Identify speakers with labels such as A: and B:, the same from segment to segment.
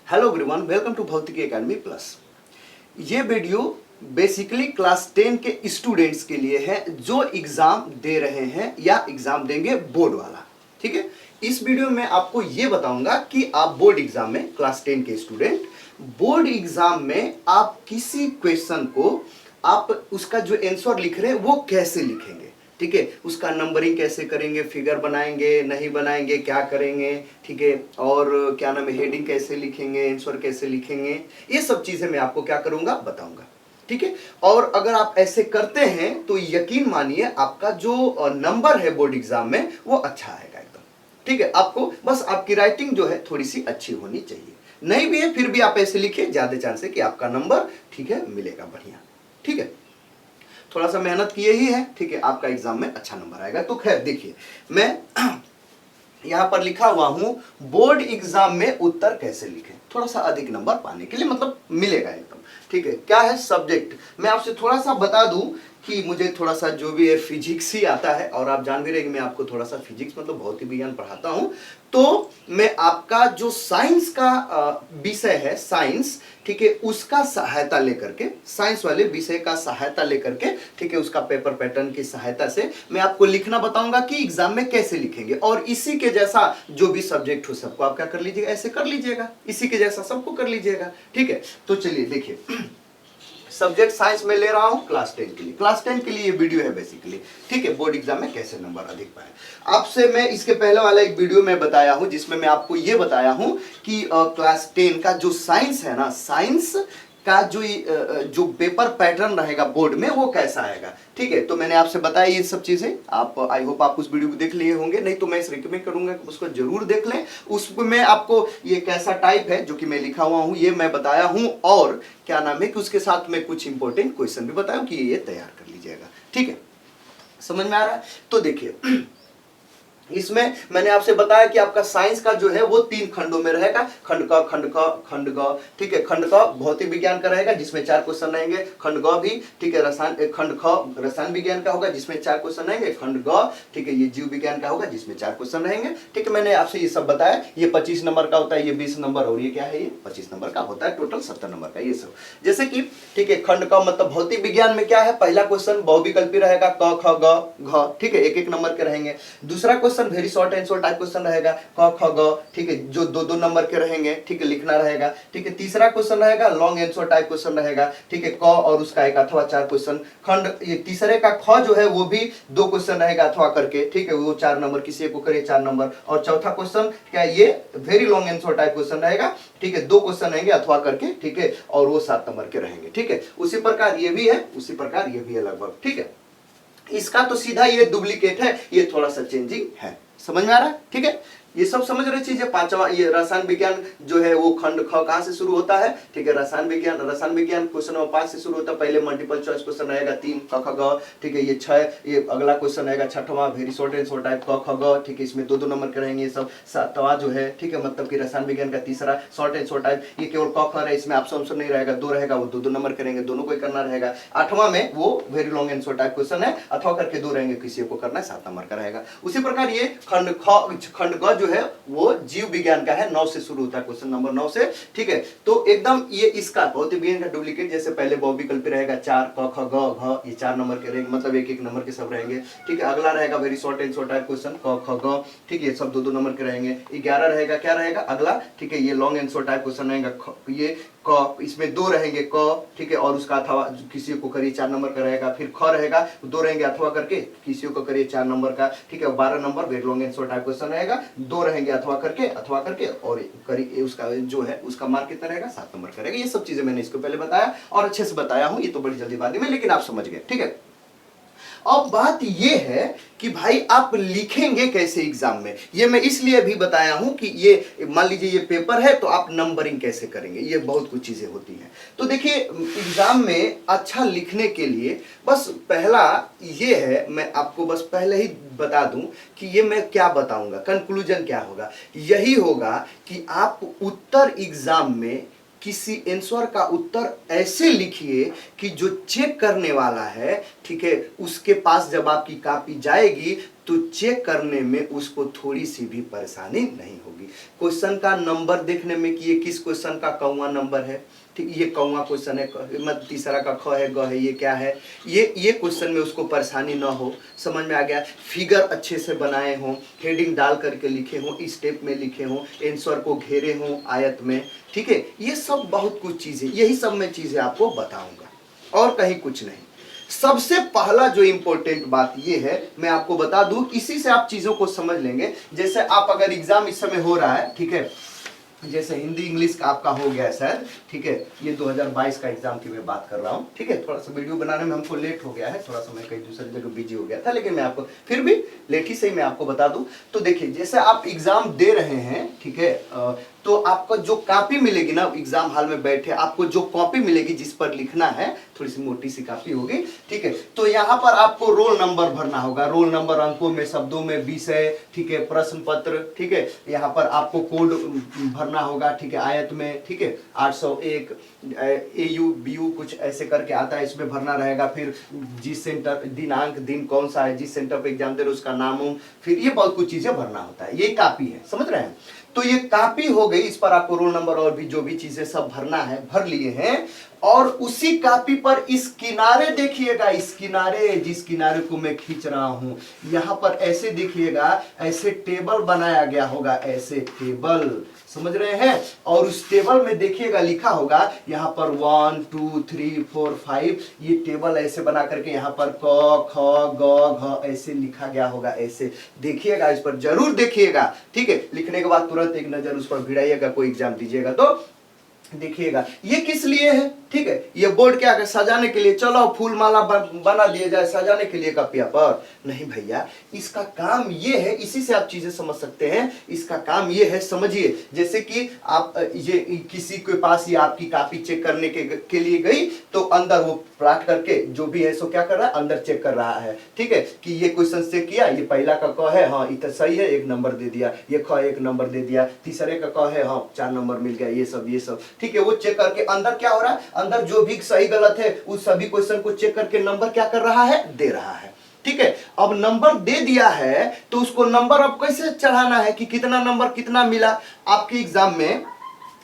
A: Hello everyone, welcome to भौतिकी academy plus. ये video basically class 10 के स्टूडेंट्स के लिए है जो एग्जाम दे रहे हैं या एग्जाम देंगे बोर्ड वाला। ठीक है, इस वीडियो में आपको ये बताऊंगा कि आप बोर्ड एग्जाम में, क्लास 10 के स्टूडेंट बोर्ड एग्जाम में आप किसी क्वेश्चन को आप उसका जो आंसर लिख रहे हैं वो कैसे लिखेंगे। ठीक है, उसका नंबरिंग कैसे करेंगे, फिगर बनाएंगे नहीं बनाएंगे, क्या करेंगे। ठीक है, और क्या नाम है, हेडिंग कैसे लिखेंगे, आंसर कैसे लिखेंगे, ये सब चीजें मैं आपको क्या करूंगा, बताऊंगा। ठीक है, और अगर आप ऐसे करते हैं तो यकीन मानिए आपका जो नंबर है बोर्ड एग्जाम में वो अच्छा आएगा एकदम। ठीक है, आपको बस आपकी राइटिंग जो है थोड़ी सी अच्छी होनी चाहिए, नहीं भी है फिर भी आप ऐसे लिखिए, ज्यादा चांस है कि आपका नंबर ठीक है मिलेगा बढ़िया। ठीक है, थोड़ा सा मेहनत किए ही है, ठीक है, आपका एग्जाम में अच्छा नंबर आएगा। तो खैर देखिए, मैं यहां पर लिखा हुआ हूं बोर्ड एग्जाम में उत्तर कैसे लिखें थोड़ा सा अधिक नंबर पाने के लिए, मतलब मिलेगा एकदम। ठीक है, क्या है सब्जेक्ट, मैं आपसे थोड़ा सा बता दूं कि मुझे थोड़ा सा जो भी है फिजिक्स ही आता है, और आप जान भी रहे कि मैं आपको थोड़ा सा फिजिक्स मतलब भौतिक विज्ञान पढ़ाता हूं। तो मैं आपका जो साइंस का विषय है, साइंस, ठीक है, उसका सहायता लेकर के, साइंस वाले विषय का सहायता लेकर के, ठीक है, उसका पेपर पैटर्न की सहायता से मैं आपको लिखना बताऊंगा कि एग्जाम में कैसे लिखेंगे। और इसी के जैसा जो भी सब्जेक्ट हो सबको आप क्या कर लीजिएगा, ऐसे कर लीजिएगा, इसी के जैसा सबको कर लीजिएगा। ठीक है, तो चलिए देखिए, सब्जेक्ट साइंस में ले रहा हूं क्लास 10 के लिए, क्लास 10 के लिए ये वीडियो है बेसिकली। ठीक है, बोर्ड एग्जाम में कैसे नंबर अधिक पाए। आपसे मैं इसके पहले वाला एक वीडियो में बताया हूं जिसमें मैं आपको ये बताया हूं कि क्लास 10 का जो साइंस है ना, साइंस का जो पेपर पैटर्न रहेगा बोर्ड में वो कैसा आएगा। ठीक है, तो मैंने आपसे बताया ये सब चीजें, आप आई होप आप उस वीडियो को देख लिए होंगे, नहीं तो मैं इस रिकमेंड करूंगा कि उसको जरूर देख लें। उसमें आपको ये कैसा टाइप है जो कि मैं लिखा हुआ हूं ये मैं बताया हूं, और क्या नाम है कि उसके साथ में कुछ इंपॉर्टेंट क्वेश्चन भी बताया कि ये तैयार कर लीजिएगा। ठीक है, समझ में आ रहा है। तो देखिए, इसमें मैंने आपसे बताया कि आपका साइंस का जो है वो 3 खंडों में रहेगा, खंड क, खंड ख, खंड ग। ठीक है, खंड क भौतिक विज्ञान का रहेगा जिसमें 4 क्वेश्चन रहेंगे, खंड ग भी, ठीक है, खंड ख रसायन विज्ञान का होगा जिसमें 4 क्वेश्चन रहेंगे, खंड ग, ठीक है, ये जीव विज्ञान का होगा जिसमें 4 क्वेश्चन रहेंगे। ठीक है, मैंने आपसे ये सब बताया, ये 25 नंबर का होता है, ये 20 नंबर, और ये क्या है, ये 25 नंबर का होता है, टोटल 70 नंबर का ये सब। जैसे कि ठीक है, खंड क मतलब भौतिक विज्ञान में क्या है, पहला क्वेश्चन बहुविकल्पी रहेगा, क ख ग घ, ठीक है, 1-1 नंबर के रहेंगे। दूसरा question very short answer type question रहेगा, क ख ग, ठीक है, जो 2-2 नंबर के रहेंगे, ठीक है, लिखना रहेगा। ठीक है, तीसरा क्वेश्चन रहेगा लॉन्ग आंसर टाइप क्वेश्चन रहेगा, ठीक है, क और उसका एक अथवा 4 क्वेश्चन। खंड ये तीसरे का ख जो है वो भी 2 क्वेश्चन रहेगा अथवा करके, ठीक है, वो 4 नंबर, किसी एक को करिए 4 नंबर। और चौथा क्वेश्चन क्या, ये very long answer type question रहेगा, ठीक है, 2 क्वेश्चन रहेंगे अथवा करके, ठीक है, और वो 7 नंबर के रहेंगे। ठीक है, उसी प्रकार ये भी है, उसी प्रकार ये भी है लगभग। ठीक है, इसका तो सीधा ये डुप्लीकेट है, ये थोड़ा सा चेंजिंग है, समझ में आ रहा है। ठीक है, ये सब समझ रहे चीजें। पांचवा ये रसायन विज्ञान जो है वो खंड ख कहां से शुरू होता है, ठीक है, रसायन विज्ञान क्वेश्चन नंबर 5 से शुरू होता है। पहले मल्टीपल चॉइस क्वेश्चन रहेगा 3 क ख ग, ठीक है, ये 6, ये अगला क्वेश्चन रहेगा 6वां वेरी शॉर्ट आंसर टाइप क ख ग, ठीक है, इसमें 2-2 नंबर के रहेंगे ये सब। 7वां जो है, ठीक है, मतलब कि रसायन विज्ञान का तीसरा शॉर्ट आंसर टाइप, ये केवल क ख है, इसमें ऑप्शन आंसर नहीं रहेगा, 2 रहेगा, वो 2-2 नंबर के रहेंगे, दोनों को ही करना रहेगा। 8वां में वो very long answer type question है, अथवा करके 2 रहेंगे, किसी को करना है, 7 नंबर का रहेगा। उसी प्रकार ये खंड ग जो है वो जीव विज्ञान का है, 9 से शुरू होता है, क्वेश्चन नंबर 9 से। ठीक है, तो एकदम ये इसका भौतिक विज्ञान का डुप्लीकेट, जैसे पहले बहुविकल्पी रहेगा 4 क ख ग घ, ये 4 नंबर के रहेंगे, मतलब 1-1 नंबर के सब रहेंगे। ठीक है, अगला रहेगा very short answer type question क ख ग, ठीक है, सब 2-2 नंबर के रहेंगे। 11 रहेगा, क्या रहेगा अगला, ठीक है, ये लॉन्ग आंसर टाइप क्वेश्चन रहेगा, ये क, इसमें 2 रहेंगे क, ठीक है, और उसका अथवा किसी को करिए 4 नंबर का रहेगा। फिर ख रहेगा, 2 रहेंगे अथवा करके, किसी को करिए 4 नंबर का, ठीक है, 12 number very long answer type question रहेगा, 2 रहेंगे अथवा करके और करिए उसका जो है उसका मार्क कितना रहेगा, 7 नंबर का रहेगा। ये सब चीजें मैंने इसको पहले बताया और अच्छे से बताया हूं, ये तो बड़ी जल्दीबाजी में, लेकिन आप समझ गए। ठीक है, अब बात ये है कि भाई आप लिखेंगे कैसे एग्जाम में, ये मैं इसलिए भी बताया हूं कि ये मान लीजिए ये पेपर है तो आप नंबरिंग कैसे करेंगे, ये बहुत कुछ चीजें होती हैं। तो देखिए, एग्जाम में अच्छा लिखने के लिए बस पहला ये है, मैं आपको बस पहले ही बता दूं कि ये मैं क्या बताऊंगा, कंक्लूजन क्या होगा, यही होगा कि आप उत्तर एग्जाम में किसी आंसर का उत्तर ऐसे लिखिए कि जो चेक करने वाला है, ठीक है, उसके पास जब आपकी कॉपी जाएगी तो चेक करने में उसको थोड़ी सी भी परेशानी नहीं होगी। क्वेश्चन का नंबर देखने में कि ये किस क्वेश्चन का कौवा नंबर है, ठीक, ये कौवा क्वेश्चन है, मतलब तीसरा का ख है, ग है, ये क्या है, ये क्वेश्चन में उसको परेशानी ना हो, समझ में आ गया। फिगर अच्छे से बनाए हों, हेडिंग डाल करके लिखे हों, स्टेप में लिखे हों, आंसर को घेरे हों आयत में, ठीक है। ये सब बहुत कुछ चीज़ें, यही सब मैं चीज़ें आपको बताऊंगा और कहीं कुछ नहीं। सबसे पहला जो इंपॉर्टेंट बात ये है, मैं आपको बता दूं, इसी से आप चीज़ों को समझ लेंगे। जैसे आप अगर एग्जाम इस समय हो रहा है, ठीक है, जैसे हिंदी इंग्लिश का आपका हो गया सर, ठीक है, ये 2022 का एग्जाम की मैं बात कर रहा हूँ, ठीक है। थोड़ा सा वीडियो बनाने में हमको लेट हो गया है, थोड़ा सा मैं कहीं दूसरी जगह बिजी हो गया था, लेकिन मैं आपको फिर भी लेट ही से ही मैं आपको बता दूं। तो देखिए, जैसे आप एग्जाम दे रहे हैं, ठीक है, तो आपको जो कॉपी मिलेगी ना, एग्जाम हॉल में बैठे आपको जो कॉपी मिलेगी जिस पर लिखना है, थोड़ी सी मोटी सी कॉपी होगी, ठीक है। तो यहाँ पर आपको रोल नंबर भरना होगा, रोल नंबर अंकों में, शब्दों में, विषय, ठीक है, प्रश्न पत्र, ठीक है। यहाँ पर आपको कोड भरना होगा, ठीक है, आयत में, ठीक है, 801 AU BU कुछ ऐसे करके आता है, इसमें भरना रहेगा। फिर जिस सेंटर, दिनांक, दिन कौन सा है, जिस सेंटर पे एग्जाम दे रहे उसका नाम, फिर ये बहुत कुछ चीजें भरना होता है। ये कॉपी है, समझ रहे हैं। तो ये कॉपी हो गई, इस पर आपको रोल नंबर और भी जो भी चीजें सब भरना है, भर लिए हैं। और उसी कॉपी पर इस किनारे देखिएगा, इस किनारे, जिस किनारे को मैं खींच रहा हूं, यहां पर ऐसे देखिएगा, ऐसे टेबल बनाया गया होगा, ऐसे टेबल, समझ रहे हैं। और उस टेबल में देखिएगा लिखा होगा यहाँ पर 1 2 3 4 5, ये टेबल ऐसे बना करके यहाँ पर क ख ग घ ऐसे लिखा गया होगा, ऐसे देखिएगा, इस पर जरूर देखिएगा, ठीक है। लिखने के बाद तुरंत एक नजर उस पर भिड़ाइएगा, कोई एग्जाम दीजिएगा तो देखिएगा। ये किस लिए है, ठीक है, ये बोर्ड क्या है, सजाने के लिए, चलो फूल माला बना दिया जाए सजाने के लिए कपिया पर, नहीं भैया, इसका काम ये है। इसी से आप चीजें समझ सकते हैं, इसका काम ये है, समझिए। जैसे कि आप ये किसी के पास ये आपकी कॉपी चेक करने के लिए गई, तो अंदर वो प्लाट करके जो भी है सो क्या कर रहा है, अंदर चेक कर रहा है, ठीक है, कि ये क्वेश्चन चेक किया, ये पहला का क है, हाँ इतना सही है, 1 नंबर दे दिया, ये ख 1 नंबर दे दिया, तीसरे का क है, हाँ 4 नंबर मिल गया, ये सब, ठीक है। वो चेक करके अंदर क्या हो रहा है, अंदर जो भी सही गलत है उस सभी क्वेश्चन को चेक करके नंबर क्या कर रहा है, दे रहा है, ठीक है। अब नंबर दे दिया है तो उसको नंबर अब कैसे चढ़ाना है, कि कितना नंबर कितना मिला। आपके एग्जाम में,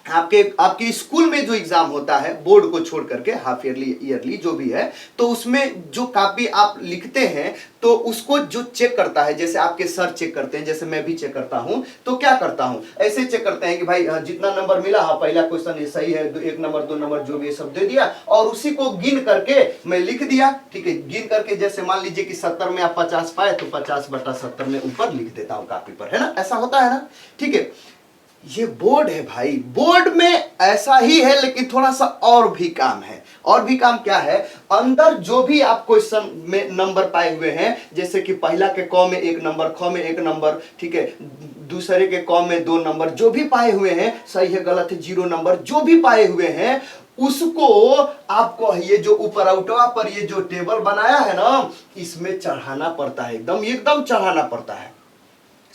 A: आपके स्कूल में जो एग्जाम होता है बोर्ड को छोड़ करके, हाफ ईयरली ईयरली जो भी है, तो उसमें जो कॉपी आप लिखते हैं तो उसको जो चेक करता है, जैसे आपके सर चेक करते हैं, जैसे मैं भी चेक करता हूं, तो क्या करता हूं, ऐसे चेक करते हैं कि भाई जितना नंबर मिला, हाँ पहला क्वेश्चन ये सही है, 1 नंबर 2 नंबर जो भी सब दे दिया, और उसी को गिन करके मैं लिख दिया, ठीक है। गिन करके जैसे मान लीजिए कि 70 में आप 50 पाए, तो 50/70 में ऊपर लिख देता हूं कॉपी पर, है ना, ऐसा होता है ना, ठीक है। ये बोर्ड है भाई, बोर्ड में ऐसा ही है, लेकिन थोड़ा सा और भी काम है। और भी काम क्या है, अंदर जो भी आप क्वेश्चन में नंबर पाए हुए हैं, जैसे कि पहला के क में 1 नंबर, ख में 1 नंबर, ठीक है, दूसरे के क में 2 नंबर, जो भी पाए हुए हैं, सही है गलत है 0 नंबर, जो भी पाए हुए हैं, उसको आपको ये जो ऊपर आउटवा पर ये जो टेबल बनाया है ना, इसमें चढ़ाना पड़ता है, एकदम चढ़ाना पड़ता है,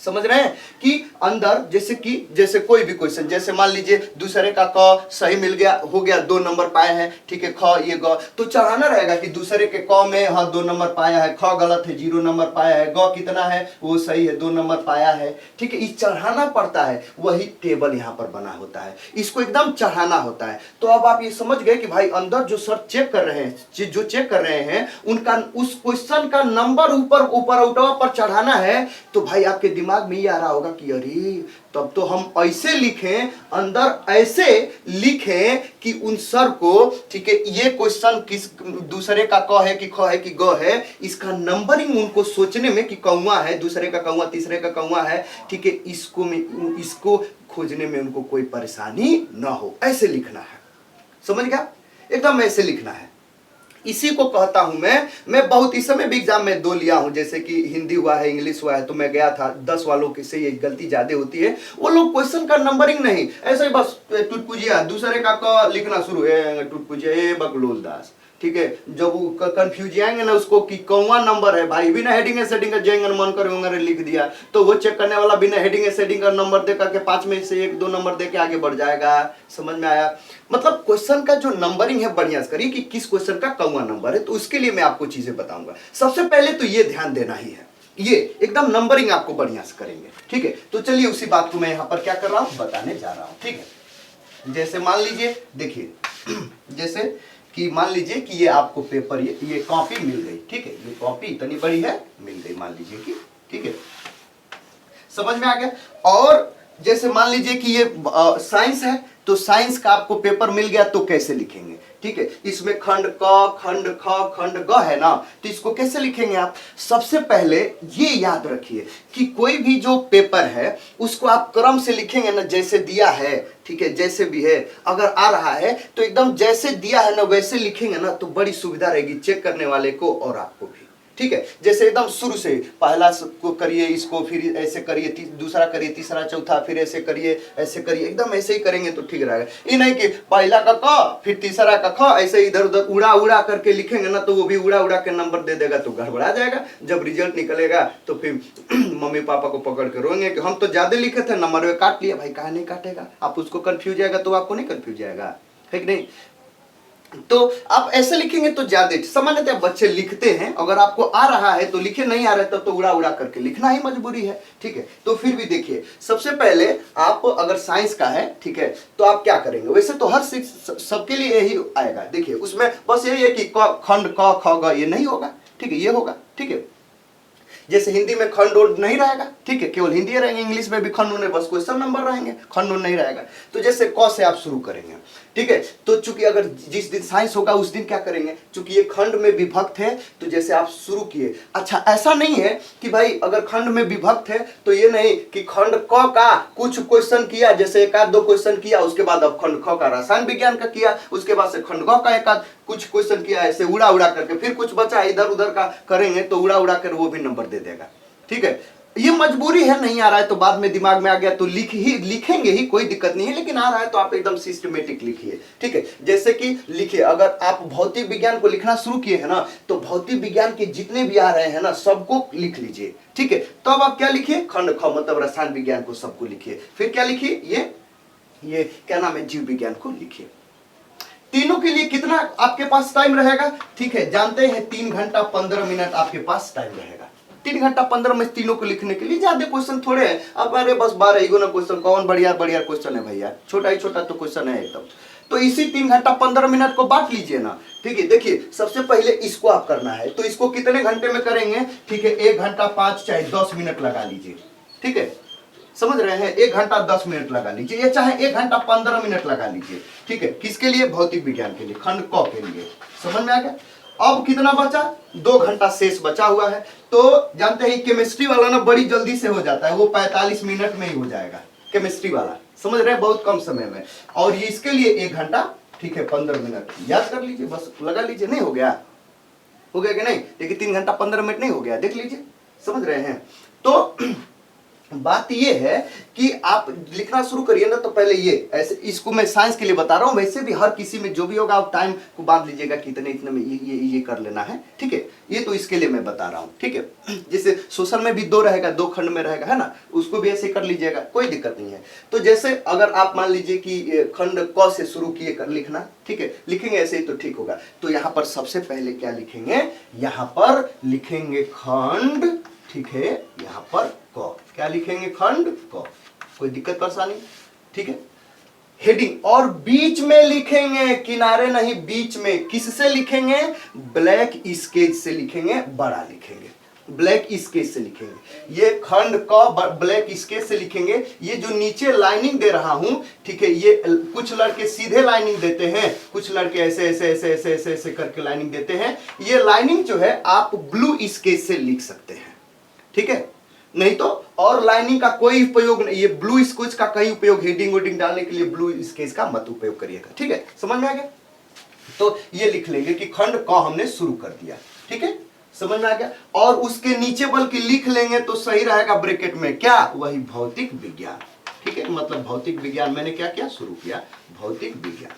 A: समझ रहे हैं। कि अंदर जैसे कोई भी क्वेश्चन, जैसे मान लीजिए दूसरे का क सही मिल गया, हो गया, 2 नंबर पाए हैं, ठीक है, ख ये ग, तो चढ़ाना रहेगा कि दूसरे के क में हाँ 2 नंबर पाया है, ख गलत है 0 नंबर पाया है, ग कितना है वो सही है 2 नंबर पाया है, ठीक है। इस चढ़ाना पड़ता है, वही टेबल यहाँ पर बना होता है, इसको एकदम चढ़ाना होता है। तो अब आप ये समझ गए कि भाई अंदर जो सर चेक कर रहे हैं, जो चेक कर रहे हैं, उनका उस क्वेश्चन का नंबर ऊपर उठवा पर चढ़ाना है। तो भाई आपके दिमाग में ये आ रहा होगा कि अरे तब तो हम ऐसे लिखें, अंदर ऐसे लिखें कि उन सर को, ठीक है, ये क्वेश्चन किस दूसरे का क है कि ख है कि ग है, इसका नंबरिंग उनको सोचने में कि कौवा है, दूसरे का कौवा, तीसरे का कौवा है, ठीक है, इसको खोजने में उनको कोई परेशानी ना हो, ऐसे लिखना है, समझ गया, एकदम ऐसे लिखना है। इसी को कहता हूं मैं बहुत, इस समय भी एग्जाम में 2 लिया हूं, जैसे कि हिंदी हुआ है, इंग्लिश हुआ है, तो मैं गया था, 10 वालों के से ये गलती ज्यादा होती है, वो लोग क्वेश्चन का नंबरिंग नहीं, ऐसे ही बस टुटपुजिया, दूसरे का क लिखना शुरू है, टुटपुजिया ए बकलोल दास, ठीक है। जब वो कंफ्यूज जाएंगे ना उसको कि कौन नंबर है, भाई बिना हेडिंग सेटिंग का जाएंगे मन करे होंगे लिख दिया, तो वो चेक करने वाला बिना हेडिंग सेटिंग का नंबर दे करके 5 में से 1-2 नंबर दे के आगे बढ़ जाएगा, समझ में आया। मतलब क्वेश्चन का जो नंबरिंग है बढ़िया से करिए कि किस क्वेश्चन का कौन नंबर है, तो उसके लिए मैं आपको चीजें बताऊंगा। सबसे पहले तो ये ध्यान देना ही है, ये एकदम नंबरिंग आपको बढ़िया से करेंगे, ठीक है। तो चलिए उसी बात को मैं यहाँ पर क्या कर रहा हूँ, बताने जा रहा हूँ, ठीक है। जैसे मान लीजिए, देखिए जैसे कि मान लीजिए कि ये आपको पेपर, ये कॉपी मिल गई, ठीक है। ये कॉपी इतनी बड़ी है, मिल गई मान लीजिए कि, ठीक है, समझ में आ गया। और जैसे मान लीजिए कि ये साइंस है, तो साइंस का आपको पेपर मिल गया, तो कैसे लिखेंगे, ठीक है। इसमें खंड क, खंड ख, खंड ग है ना, तो इसको कैसे लिखेंगे आप। सबसे पहले ये याद रखिए कि कोई भी जो पेपर है उसको आप क्रम से लिखेंगे ना, जैसे दिया है, ठीक है, जैसे भी है। अगर आ रहा है तो एकदम जैसे दिया है ना वैसे लिखेंगे ना, तो बड़ी सुविधा रहेगी चेक करने वाले को और आपको भी, ठीक है। जैसे एकदम शुरू से पहला को करिए, इसको फिर ऐसे करिए, दूसरा करिए, तीसरा चौथा, फिर ऐसे करिए, ऐसे करिए, एकदम ऐसे ही करेंगे तो ठीक रहेगा। ये नहीं कि पहला का क फिर तीसरा का ख, ऐसे इधर उधर उड़ा उड़ा करके लिखेंगे ना, तो वो भी उड़ा उड़ा के नंबर दे देगा, तो गड़बड़ा जाएगा। जब रिजल्ट निकलेगा तो फिर मम्मी पापा को पकड़ के रोएंगे कि हम तो ज्यादा लिखे थे, नंबर में काट लिया। भाई कहा नहीं काटेगा, आप उसको कंफ्यूज जाएगा तो आपको नहीं कंफ्यूज जाएगा, है कि नहीं। तो आप ऐसे लिखेंगे तो ज्यादा, सामान्यतः बच्चे लिखते हैं, अगर आपको आ रहा है तो लिखे, नहीं आ रहा है तब तो उड़ा उड़ा करके लिखना ही मजबूरी है, ठीक है। तो फिर भी देखिए, सबसे पहले आप अगर साइंस का है, ठीक है, तो आप क्या करेंगे। वैसे तो हर सबके लिए यही आएगा, देखिए उसमें बस यही है कि खंड क ख ग ये नहीं होगा, ठीक है, ये होगा, ठीक है। जैसे हिंदी में खंड ओंड नहीं रहेगा, ठीक है, केवल हिंदी रहेंगे। इंग्लिश में भी खंड ओंड बस क्वेश्चन नंबर रहेंगे, खंड ओंड नहीं रहेगा। तो जैसे क से आप शुरू करेंगे, ठीक है। तो चूंकि अगर जिस दिन साइंस होगा उस दिन क्या करेंगे, चूंकि ये खंड में विभक्त है, तो जैसे आप शुरू किए। अच्छा, ऐसा नहीं है कि भाई अगर खंड में विभक्त है तो ये नहीं कि खंड क का कुछ क्वेश्चन किया, जैसे एक आध दो क्वेश्चन किया, उसके बाद अब खंड ख का रसायन विज्ञान का किया, उसके बाद से खंड ग का एक आध कुछ क्वेश्चन किया, ऐसे उड़ा उड़ा करके, फिर कुछ बचा इधर उधर का करेंगे तो उड़ा उड़ा कर वो भी नंबर दे देगा, ठीक है। ये मजबूरी है, नहीं आ रहा है तो बाद में दिमाग में आ गया तो लिखेंगे ही, कोई दिक्कत नहीं है। लेकिन आ रहा है तो आप एकदम सिस्टमेटिक लिखिए, ठीक है। जैसे कि लिखिए, अगर आप भौतिक विज्ञान को लिखना शुरू किए हैं ना, तो भौतिक विज्ञान के जितने भी आ रहे हैं ना सबको लिख लीजिए, ठीक है। तो अब आप क्या लिखिए, खंड ख मतलब रसायन विज्ञान को सबको लिखिए। फिर क्या लिखिए, ये क्या नाम है, जीव विज्ञान को लिखिए। तीनों के लिए कितना आपके पास टाइम रहेगा, ठीक है, जानते हैं 3 घंटा 15 मिनट आपके पास टाइम रहेगा। 3 घंटा 15 में तीनों को लिखने के लिए ज्यादा क्वेश्चन थोड़े हैं। अब अरे बस 12 ही गुना क्वेश्चन, कौन बढ़िया बढ़िया क्वेश्चन है भैया, छोटा ही छोटा तो क्वेश्चन है एकदम। तो इसी 3 घंटा 15 मिनट को बांट लीजिए ना, ठीक है। देखिए सबसे पहले इसको आप करना है, तो इसको कितने घंटे में करेंगे, ठीक है, 1 घंटा 5 चाहे 10 मिनट लगा लीजिए, ठीक है, समझ रहे हैं। 1 घंटा 10 मिनट लगा लीजिए, या चाहे 1 घंटा 15 मिनट लगा लीजिए, ठीक है। किसके लिए, भौतिक विज्ञान के लिए, खंड क के लिए, समझ में आ गया। अब कितना बचा, 2 घंटा शेष बचा हुआ है। तो जानते हैं केमिस्ट्री वाला ना बड़ी जल्दी से हो जाता है, वो 45 मिनट में ही हो जाएगा केमिस्ट्री वाला, समझ रहे हैं, बहुत कम समय में। और ये इसके लिए 1 घंटा, ठीक है, 15 मिनट याद कर लीजिए, बस लगा लीजिए। नहीं हो गया, हो गया कि नहीं, देखिए 3 घंटा 15 मिनट नहीं हो गया, देख लीजिए, समझ रहे हैं। तो बात ये है कि आप लिखना शुरू करिए ना, तो पहले ये ऐसे, इसको मैं साइंस के लिए बता रहा हूं, वैसे भी हर किसी में जो भी होगा आप टाइम को बांध लीजिएगा कि इतने में ये कर लेना है, ठीक है। ये तो इसके लिए मैं बता रहा हूं, ठीक है। जैसे सोशल में भी 2 रहेगा, 2 खंड में रहेगा, है ना, उसको भी ऐसे कर लीजिएगा, कोई दिक्कत नहीं है। तो जैसे अगर आप मान लीजिए कि खंड क से शुरू किए कर लिखना, ठीक है, लिखेंगे ऐसे ही तो ठीक होगा। तो यहाँ पर सबसे पहले क्या लिखेंगे, यहाँ पर लिखेंगे खंड, ठीक है, यहाँ पर क, क्या लिखेंगे, खंड क, कोई दिक्कत परेशानी, ठीक है। हेडिंग, और बीच में लिखेंगे, किनारे नहीं, बीच में। किससे लिखेंगे, ब्लैक स्केच से लिखेंगे, बड़ा लिखेंगे, ब्लैक स्केच से लिखेंगे। ये खंड क ब्लैक स्केच से लिखेंगे। ये जो नीचे लाइनिंग दे रहा हूं, ठीक है, ये कुछ लड़के सीधे लाइनिंग देते हैं, कुछ लड़के ऐसे ऐसे ऐसे ऐसे ऐसे ऐसे करके लाइनिंग देते हैं। ये लाइनिंग जो है आप ब्लू स्केच से लिख सकते हैं, ठीक है। नहीं तो और लाइनिंग का कोई उपयोग नहीं, ये ब्लू स्केच का कहीं उपयोग, हेडिंग वेडिंग डालने के लिए ब्लू स्केच का मत उपयोग करिएगा, ठीक है, समझ में आ गया। तो ये लिख लेंगे कि खंड क हमने शुरू कर दिया, ठीक है, समझ में आ गया। और उसके नीचे बल्कि लिख लेंगे तो सही रहेगा ब्रैकेट में, क्या, वही भौतिक विज्ञान, ठीक है, मतलब भौतिक विज्ञान मैंने क्या किया, शुरू किया, भौतिक विज्ञान,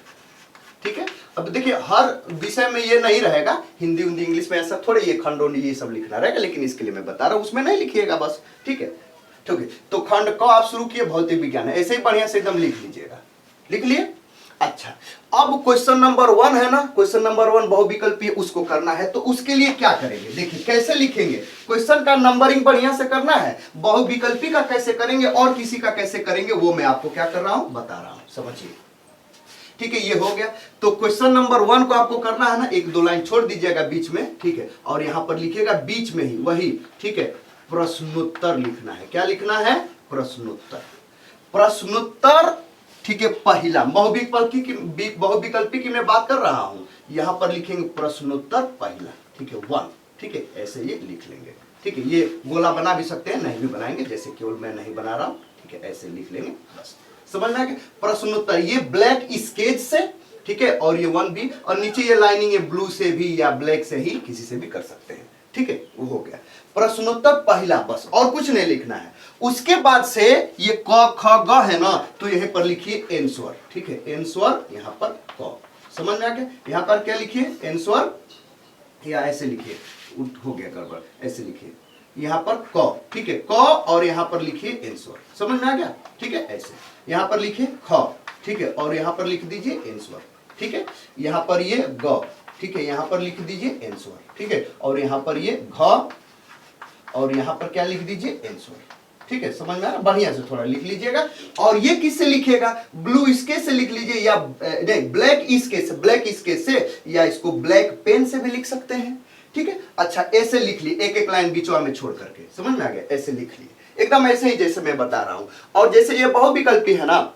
A: ठीक है। अब देखिए हर विषय में ये नहीं रहेगा, हिंदी हिंदी इंग्लिश में ऐसा थोड़े ये खंडों ये सब लिखना रहेगा, लेकिन इसके लिए मैं बता रहा हूं, उसमें नहीं लिखिएगा बस, ठीक है, ठीक है। तो खंड क आप शुरू किए, भौतिक विज्ञान है, ऐसे ही बढ़िया से एकदम लिख लीजिएगा, लिख लिए। अच्छा, अब क्वेश्चन नंबर 1 है ना, क्वेश्चन नंबर 1 बहुविकल्पी उसको करना है, तो उसके लिए क्या करेंगे, देखिए कैसे लिखेंगे। क्वेश्चन का नंबरिंग बढ़िया से करना है, बहुविकल्पी का कैसे करेंगे और किसी का कैसे करेंगे वो मैं आपको क्या कर रहा हूं, बता रहा हूं, समझिए। ठीक है, ये हो गया। तो क्वेश्चन नंबर 1 को आपको करना है ना, एक दो लाइन छोड़ दीजिएगा बीच में, ठीक है, और यहां पर लिखिएगा बीच में ही वही, ठीक है, प्रश्नोत्तर लिखना है। क्या लिखना है, प्रश्नोत्तर। प्रश्नोत्तर, ठीक है, पहला। बहुविकल्पी की मैं बात कर रहा हूं, यहां पर लिखेंगे प्रश्नोत्तर पहला, ठीक है, 1, ठीक है, ऐसे ये लिख लेंगे। ठीक है, ये गोला बना भी सकते हैं, नहीं भी बनाएंगे, जैसे केवल मैं नहीं बना रहा हूं, ठीक है, ऐसे लिख लेंगे बस। समझ में आ गया, प्रश्नोत्तर ये ब्लैक स्केच से, ठीक है, और ये 1 भी, और नीचे ये लाइनिंग है ब्लू से भी या ब्लैक से ही, किसी से भी कर सकते हैं। ठीक है, वो हो गया प्रश्नोत्तर पहला, बस और कुछ नहीं लिखना है। उसके बाद से ये क ख ग है ना, तो यहीं पर लिखिए एंसर। ठीक है, एंसर यहां पर क, समझ में आ गया। यहां पर क्या लिखिए, एंसर, या ऐसे लिखिए, हो गया गड़बड़, ऐसे लिखिए यहां पर क, ठीक है, क, और यहां पर लिखिए एंसर, समझ में आ गया। ठीक है, ऐसे यहां पर लिखिए ख, ठीक है, और यहां पर लिख दीजिए एंसर। ठीक है, यहां पर ये ग, ठीक है, यहां पर लिख दीजिए एंसर। ठीक है, और यहां पर ये घ, और यहां पर क्या लिख दीजिए, एंसर। ठीक है, समझ में आ रहा, बढ़िया से थोड़ा लिख लीजिएगा। और ये किससे लिखिएगा, ब्लू स्केच से लिख लीजिए, या नहीं ब्लैक स्केच से, या इसको ब्लैक पेन से भी लिख सकते हैं। ठीक है, अच्छा ऐसे लिख लिए, एक एक लाइन बीचवा में छोड़ करके, समझ में आ गया, ऐसे लिख लिए एकदम ऐसे ही जैसे मैं बता रहा हूं। और जैसे ये बहुविकल्पी है ना,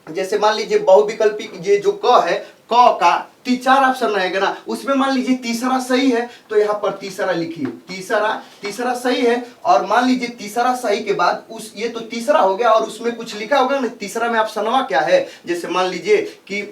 A: जैसे मान लीजिए बहुविकल्पी ये जो क है, क का 4 ऑप्शन रहेगा ना, उसमें मान लीजिए तीसरा सही है, तो यहां पर तीसरा लिखिए, तीसरा सही है। और मान लीजिए तीसरा सही के बाद उस, ये तो तीसरा हो गया और उसमें कुछ लिखा होगा ना, तीसरा में ऑप्शनवा क्या है, जैसे मान लीजिए कि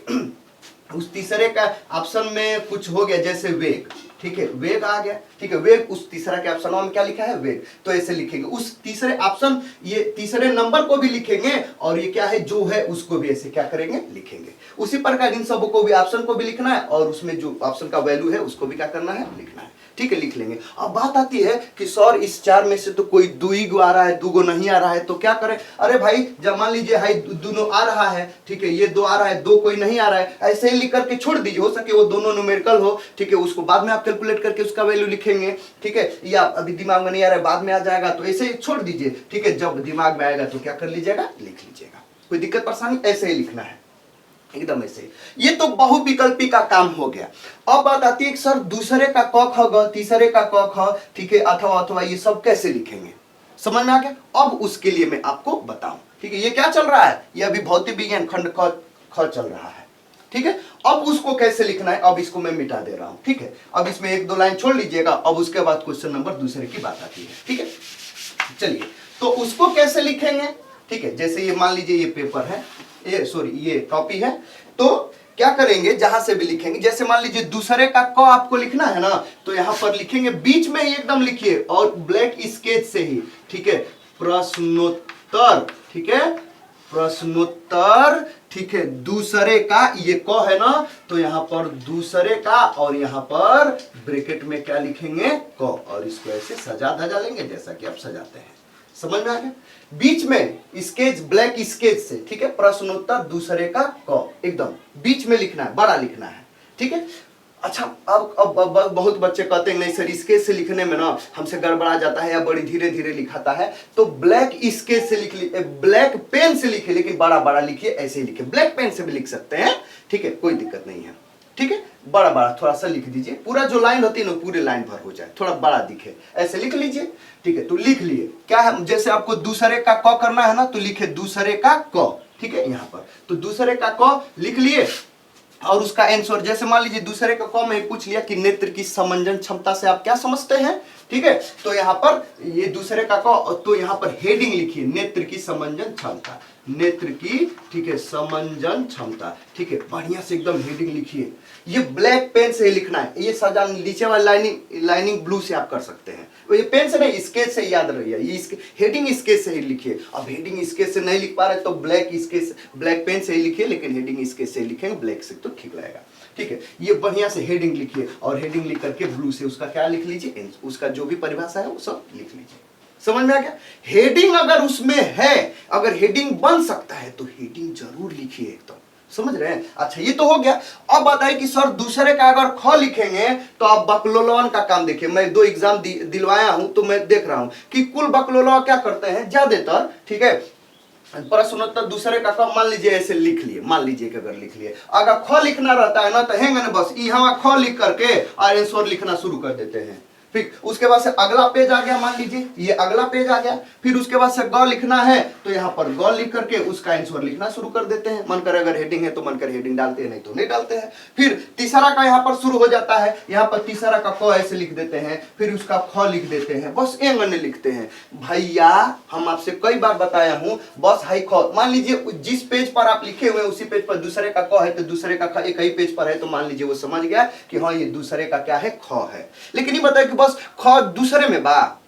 A: उस तीसरे का ऑप्शन में कुछ हो गया, जैसे वेग, ठीक है, वेग आ गया, ठीक है, वेग, उस तीसरा के ऑप्शन में क्या लिखा है, वेग, तो ऐसे लिखेंगे। उस तीसरे ऑप्शन, ये तीसरे नंबर को भी लिखेंगे, और ये क्या है, जो है उसको भी ऐसे क्या करेंगे, लिखेंगे। उसी प्रकार इन सब को भी, ऑप्शन को भी लिखना है, और उसमें जो ऑप्शन का वैल्यू है उसको भी क्या करना है, लिखना है। ठीक है, लिख लेंगे। अब बात आती है कि सर इस 4 में से तो कोई 2 ही आ रहा है, 2 नहीं आ रहा है, तो क्या करें। अरे भाई, जब मान लीजिए हाई दोनों आ रहा है, ठीक है, ये 2 आ रहा है, 2 कोई नहीं आ रहा है, ऐसे ही लिख करके छोड़ दीजिए। हो सके वो दोनों न्यूमेरिकल हो, ठीक है, उसको बाद में आप कैलकुलेट करके उसका वैल्यू लिखेंगे। ठीक है, या अभी दिमाग में नहीं आ रहा है, बाद में आ जाएगा, तो ऐसे ही छोड़ दीजिए। ठीक है, जब दिमाग में आएगा तो क्या कर लीजिएगा, लिख लीजिएगा, कोई दिक्कत परेशानी, ऐसे ही लिखना है एकदम ऐसे। ये तो बहुविकल्पी का काम हो गया। अब बात आती है सर दूसरे का क ख ग, तीसरे का क ख, ठीक है, अथवा ये सब कैसे लिखेंगे, समझ में आ गया। अब उसके लिए मैं आपको बताऊं, ठीक है, ये क्या चल रहा है, ये अभी भौतिक विज्ञान खंड ख चल रहा है। ठीक है, अब उसको कैसे लिखना है, अब इसको मैं मिटा दे रहा हूं। ठीक है, अब इसमें 1 2 लाइन छोड़ लीजिएगा। अब उसके बाद क्वेश्चन नंबर दूसरे की बात आती है। ठीक है, चलिए, तो उसको कैसे लिखेंगे। ठीक है, जैसे ये मान लीजिए ये पेपर है, ये सॉरी ये कॉपी है, तो क्या करेंगे, जहां से भी लिखेंगे, जैसे मान लीजिए दूसरे का क आपको लिखना है ना, तो यहां पर लिखेंगे बीच में ही एकदम लिखिए, और ब्लैक स्केच से ही, ठीक है, प्रश्नोत्तर, ठीक है, प्रश्नोत्तर, ठीक है, दूसरे का, ये क है ना, तो यहां पर दूसरे का, और यहां पर ब्रैकेट में क्या लिखेंगे, क, और इसको ऐसे सजा धजा लेंगे जैसा कि आप सजाते हैं। समझ में आ गया, बीच में स्केच, ब्लैक स्केच से, ठीक है, प्रश्नोत्तर दूसरे का क, एकदम बीच में लिखना है, बड़ा लिखना है। ठीक है, अच्छा, अब बहुत बच्चे कहते हैं नहीं सर स्केच से लिखने में ना हमसे गड़बड़ा जाता है या बड़ी धीरे धीरे लिखाता है, तो ब्लैक स्केच से लिख लीजिए, ब्लैक पेन से लिखिए, लेकिन बड़ा बड़ा लिखिए, ऐसे ही लिखिए। ब्लैक पेन से भी लिख सकते हैं, ठीक है, कोई दिक्कत नहीं है। ठीक है, बड़ा बड़ा थोड़ा सा लिख दीजिए, पूरा जो लाइन होती है ना पूरे लाइन भर हो जाए, थोड़ा बड़ा दिखे, ऐसे लिख लीजिए। ठीक है, तो लिख लिए, क्या है, जैसे आपको दूसरे का क करना है ना, तो लिखे दूसरे का क, ठीक है, यहां पर तो दूसरे का क लिख लिए, और उसका आंसर, जैसे मान लीजिए दूसरे का क में पूछ लिया कि नेत्र की समंजन क्षमता से आप क्या समझते हैं। ठीक है, तो यहां पर ये दूसरे का क, तो यहां पर हेडिंग लिखिए, नेत्र की समंजन क्षमता, नेत्र की, ठीक है, समंजन क्षमता। ठीक है, बढ़िया से एकदम हेडिंग लिखिए। ये ब्लैक पेन से ही लिखना है, ये सजा नीचे वाली लाइनिंग ब्लू से आप कर सकते हैं, ये पेन से नहीं स्केच से याद रहिए, ये हेडिंग स्केच से ही लिखिए। अब हेडिंग स्केच से नहीं लिख पा रहे तो ब्लैक स्केच, ब्लैक पेन से ही लिखिए, लेकिन हेडिंग स्केच से लिखेंगे, ब्लैक से तो ठीक रहेगा। ठीक है, ये बढ़िया से हेडिंग लिखिए, और हेडिंग लिख करके ब्लू से उसका क्या लिख लीजिए, उसका जो भी परिभाषा है वो सब लिख लीजिए। समझ में आ गया, हेडिंग अगर उसमें है, अगर हेडिंग बन सकता है तो हेडिंग जरूर लिखिए एकदम, समझ रहे हैं? अच्छा ये तो हो गया। अब बताइए कि सर दूसरे का अगर ख लिखेंगे तो आप बकलोलवन का काम देखिए। मैं 2 एग्जाम दिलवाया हूं तो मैं देख रहा हूं कि कुल बकलोलवा क्या करते हैं ज्यादातर, ठीक है, प्रश्नोत्तर दूसरे का क मान लीजिए ऐसे लिख लिए, मान लीजिए कि अगर लिख लिए, अगर ख लिखना रहता है ना तो हैंगे ना बस यहाँ ख लिख करके और आंसर लिखना शुरू कर देते हैं। फिर उसके बाद से अगला पेज आ गया, मान लीजिए ये अगला पेज आ गया, फिर उसके बाद से ग लिखना है तो यहाँ पर ग लिख करके उसका आंसर लिखना शुरू कर देते हैं। मन करे अगर हेडिंग है तो मन करे हेडिंग डालते हैं, नहीं तो नहीं डालते हैं। फिर तीसरा का यहाँ पर शुरू हो जाता है, यहाँ पर तीसरा का क ऐसे लिख देते हैं, फिर उसका ख लिख देते हैं, बस एंगन लिखते हैं। भैया हम आपसे कई बार बताया हूं, बस हाई ख मान लीजिए जिस पेज पर आप लिखे हुए उसी पेज पर दूसरे का क है तो दूसरे का ख एक ही पेज पर है तो मान लीजिए वो समझ गया कि हाँ ये दूसरे का क्या है, ख है। लेकिन ये बताए कि बस ख दूसरे में बा,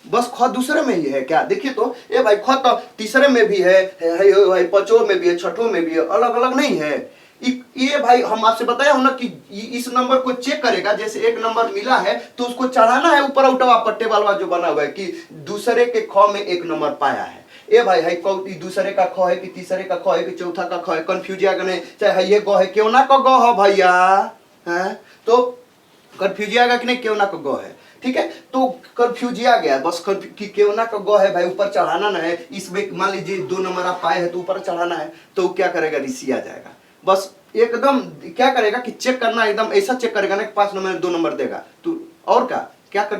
A: बस ख दूसरे में ही है क्या? देखिए तो ये भाई ख तो तीसरे में भी है, पांचों में भी है, छठों में भी है, अलग अलग नहीं है। ये भाई हम आपसे बताया हूं ना कि इस नंबर को चेक करेगा, जैसे एक नंबर मिला है तो उसको चढ़ाना है ऊपर उठवा पट्टे वाला जो बना हुआ है कि दूसरे के ख में एक नंबर पाया है। ए भाई है दूसरे का ख है कि तीसरे का ख है कि चौथा का ख है, कंफ्यूज आएगा नहीं, चाहे ये ग है क्यों ना का ग है भैया, है तो कंफ्यूज आएगा कि नहीं, क्यों ना का ग है, ठीक है। तो कंफ्यूज आ गया बस कि क्यों ना का ग है भाई, ऊपर चढ़ाना ना है, इसमें मान लीजिए 2 नंबर आप पाए हैं तो ऊपर चढ़ाना है, तो क्या करेगा, ऋषि आ जाएगा। बस एकदम क्या करेगा कि चेक करना, एकदम ऐसा चेक करेगा ना कि 5 नंबर 2 नंबर देगा तो और क्या कर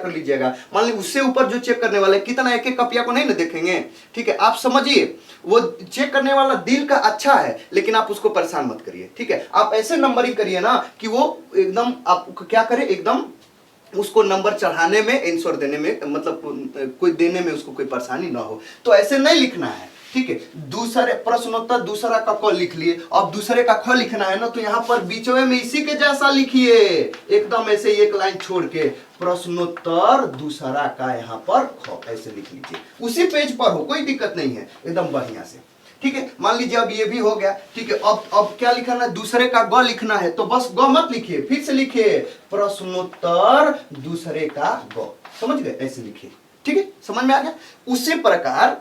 A: लीजिएगा। मान लीजिए उससे ऊपर जो चेक करने वाले कितना एक एक कपिया को नहीं ना देखेंगे, ठीक है। आप समझिए वो चेक करने वाला दिल का अच्छा है लेकिन आप उसको परेशान मत करिए, ठीक है। आप ऐसे नंबरिंग करिए ना कि वो एकदम आप क्या करे, एकदम उसको नंबर चढ़ाने में, आंसर देने में, मतलब कोई देने में उसको कोई परेशानी ना हो। तो ऐसे नहीं लिखना है, ठीक है। दूसरे प्रश्नोत्तर दूसरा का क लिख लिए, अब दूसरे का ख लिखना है ना तो यहाँ पर बीचों में इसी के जैसा लिखिए, एकदम ऐसे एक लाइन छोड़ के प्रश्नोत्तर दूसरा का यहाँ पर ख ऐसे लिख लीजिए, उसी पेज पर हो, कोई दिक्कत नहीं है, एकदम बढ़िया से, ठीक है। मान लीजिए अब ये भी हो गया, ठीक है। अब क्या लिखना है, दूसरे का ग लिखना है तो बस ग मत लिखिए, फिर से लिखिए प्रश्नोत्तर दूसरे का ग, समझ गए, ऐसे लिखिए, ठीक है, समझ में आ गया। उसी प्रकार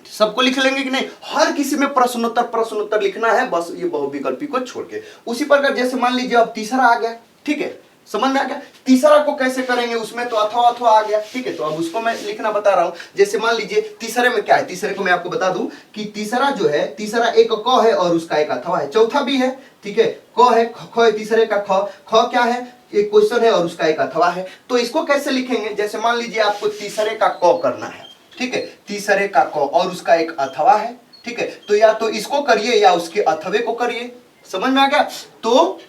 A: सबको लिख लेंगे कि नहीं, हर किसी में प्रश्नोत्तर लिखना है, बस ये बहुविकल्पी को छोड़ के। उसी प्रकार जैसे मान लीजिए अब तीसरा आ गया, ठीक है, समझ में आ गया। तीसरा को कैसे करेंगे, उसमें तो अथवा अथवा आ गया, ठीक है, तो अब उसको मैं लिखना बता रहा हूं। जैसे मान लीजिए तीसरे में क्या है, तीसरे को मैं आपको बता दूं कि तीसरा जो है, तीसरा एक क है और उसका एक अथवा है, चौथा भी है, ठीक है, क है, ख है, तीसरे का ख क्या है, एक क्वेश्चन है और उसका एक अथवा है। तो इसको कैसे लिखेंगे, जैसे मान लीजिए आपको तीसरे का क करना है, ठीक है, तीसरे का क और उसका एक अथवा है, ठीक है, तो या तो इसको करिए या उसके अथवे को करिए, समझ में आ गया। तो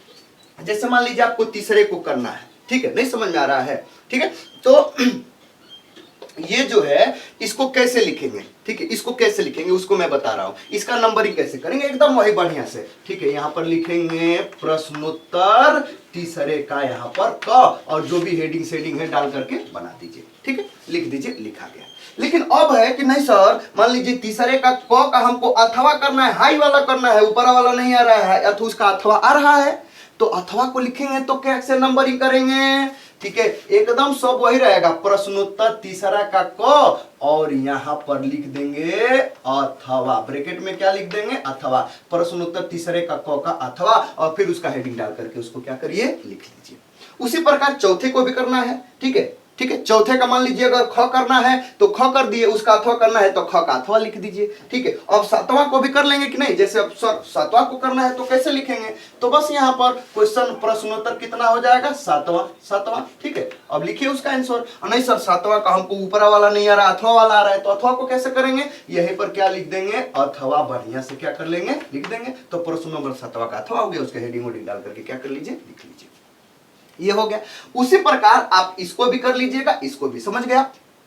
A: जैसे मान लीजिए आपको तीसरे को करना है, ठीक है, नहीं समझ में आ रहा है, ठीक है, तो ये जो है इसको कैसे लिखेंगे, ठीक है, इसको कैसे लिखेंगे उसको मैं बता रहा हूं। इसका नंबरिंग कैसे करेंगे, एकदम वही बढ़िया से, ठीक है। यहां पर लिखेंगे प्रश्नोत्तर तीसरे का यहाँ पर क और जो भी हेडिंग सेडिंग है डाल करके बना दीजिए, ठीक है, लिख दीजिए, लिखा गया। लेकिन अब है कि नहीं सर, मान लीजिए तीसरे का क का हमको अथवा करना है, हाई वाला करना है, ऊपर वाला नहीं आ रहा है, अथवा उसका अथवा आ रहा है, तो अथवा को लिखेंगे तो कैसे नंबरिंग करेंगे, ठीक है, एकदम सब वही रहेगा, प्रश्नोत्तर तीसरा का क और यहां पर लिख देंगे अथवा, ब्रैकेट में क्या लिख देंगे, अथवा, प्रश्नोत्तर तीसरे का क का अथवा और फिर उसका हेडिंग डाल करके उसको क्या करिए, लिख लीजिए। उसी प्रकार चौथे को भी करना है, ठीक है, ठीक है, चौथे का मान लीजिए अगर ख करना है तो ख कर दिए, उसका अथवा करना है तो ख का अथवा लिख दीजिए, ठीक है। अब सातवां को भी कर लेंगे कि नहीं, जैसे अब सातवां को करना है तो कैसे लिखेंगे, तो बस यहाँ पर क्वेश्चन प्रश्नोत्तर कितना हो जाएगा, सातवां, ठीक है। अब लिखिए उसका आंसर। नहीं सर सातवां का हमको ऊपरा वाला नहीं आ रहा, अथवा वाला आ रहा है, तो अथवा को कैसे करेंगे, यहीं पर क्या लिख देंगे, अथवा, बढ़िया से क्या कर लेंगे, लिख देंगे। तो प्रश्न नंबर 7वां का अथवा हो गया, उसके हेडिंग वोडिंग डाल करके क्या कर लीजिए, लिख लीजिए, ये हो गया। उसी प्रकार आप इसको भी कर लीजिएगा, इसको भी, समझ गया,